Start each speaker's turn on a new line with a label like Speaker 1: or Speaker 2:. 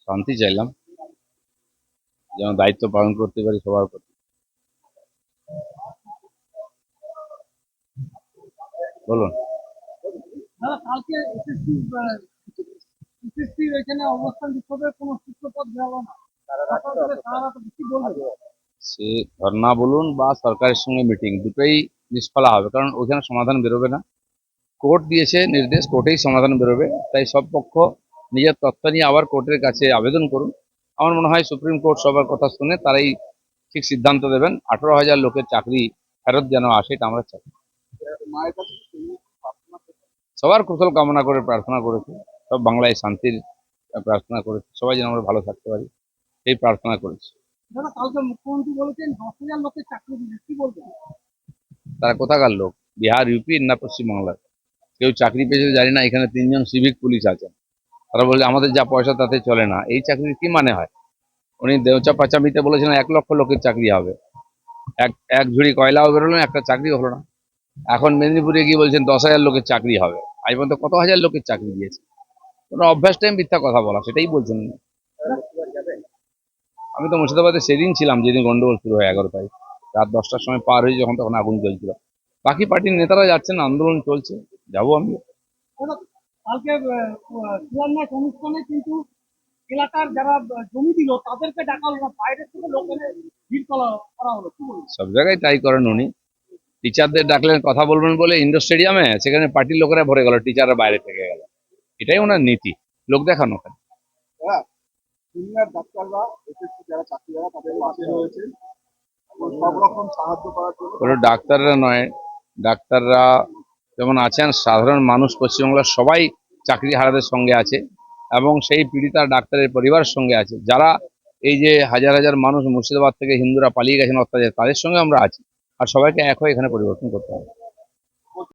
Speaker 1: শান্তি চাইলাম, যেন দায়িত্ব পালন করতে পারি সবার প্রতি। বলুন।
Speaker 2: দাদা, কালকে এসএসসির এখানে অবস্থান বিক্ষোভের কোনো সূত্রপাত গেল না। তারা তো কি বলবে?
Speaker 1: সে ধর্ণা বলুন বা সরকারের সঙ্গে মিটিং, দুটোই নিষ্ফলা হবে, কারণ ওইখানে সমাধান বেরোবে না। কোর্ট দিয়েছে নির্দেশ, কোর্টেই সমাধান বেরোবে। তাই সব পক্ষ নিজের তত্ত্ব নিয়ে আবার কোর্টের কাছে আবেদন করুন। আমার মনে হয় সুপ্রিম কোর্ট সবার কথা শুনে তারাই ঠিক সিদ্ধান্ত দেবেন। 18,000 লোকের চাকরি ফেরত যেন আসে, এটা আমরা চাই।
Speaker 2: মায়ের কাছে
Speaker 1: সবার কুশল কামনা করে প্রার্থনা করেছি, সব বাংলায় শান্তির প্রার্থনা করেছি, সবাই যেন আমরা ভালো থাকতে পারি এই প্রার্থনা করেছি।
Speaker 2: দাদা, কালকে মুখ্যমন্ত্রী বলেছেন 10,000 লোকের চাকরি দিবে, কি বলবেন?
Speaker 1: তারা কোথাকার লোক? বিহার, ইউপি না পশ্চিমবাংলার? কেউ চাকরি পেয়েছে জানি না। এখানে 3জন সিভিক পুলিশ আছেন, তারা বলে আমাদের যা পয়সা তাতে চলে না। এই চাকরির কি মানে হয়? উনি দেউচা পাচামিতে বলেছিলেন 1 লক্ষ লোকের চাকরি হবে, এক এক ঝুড়ি কয়লাও বেরোলো না, একটা চাকরি হলো না। এখন মেদিনীপুরে গিয়ে বলছেন 10,000 লোকের চাকরি হবে। আজ পর্যন্ত কত হাজার লোকের চাকরি দিয়েছে? কোনো অভ্যাস টাইম মিথ্যা কথা বলা, সেটাই বলছেন উনি। আমি তো মুর্শিদাবাদে সেদিন ছিলাম যেদিন গন্ডগোল শুরু হয়, 11 তারিখ রাত 10টার সময় পার হয়ে, যখন তখন আগুন জ্বলছিল। বাকি পার্টির নেতারা যাচ্ছেন, আন্দোলন চলছে, যাবো আমি।
Speaker 2: দাদা, কালকে শিলান্যাস অনুষ্ঠানে কিন্তু এলাকার যারা জমি দিল তাদেরকে ডাকা হলো না, বাইরে থেকে লোক এনে ভিড় করা হলো, কি বলবো?
Speaker 1: সব জায়গায় তাই করেন উনি। টিচারদের ডাকলেন কথা বলবেন বলে ইন্ডোর স্টেডিয়ামে, সেখানে পার্টির লোকেরা ভরে গেল, টিচাররা বাইরে থেকে গেল। এটাই ওনার নীতি, লোক দেখানো।
Speaker 2: হ্যাঁ, সিনিয়র ডাক্তাররা এসএসসি যারা চাকরি যারা তাদের পাশে রয়েছে এবং সব রকম সাহায্য করার জন্য
Speaker 1: কোনো ডাক্তাররা নয়, ডাক্তাররা যেমন আছেন, সাধারণ মানুষ পশ্চিমবাংলার সবাই চাকরি হারাদের সঙ্গে আছে, এবং সেই পীড়িতা ডাক্তারের পরিবারের সঙ্গে আছে। যারা এই যে হাজার হাজার মানুষ মুর্শিদাবাদ থেকে হিন্দুরা পালিয়ে গেছেন অত্যাচার, তাদের সঙ্গে আমরা আছি। আর সবাইকে এক হয়ে এখানে পরিবর্তন করতে হবে।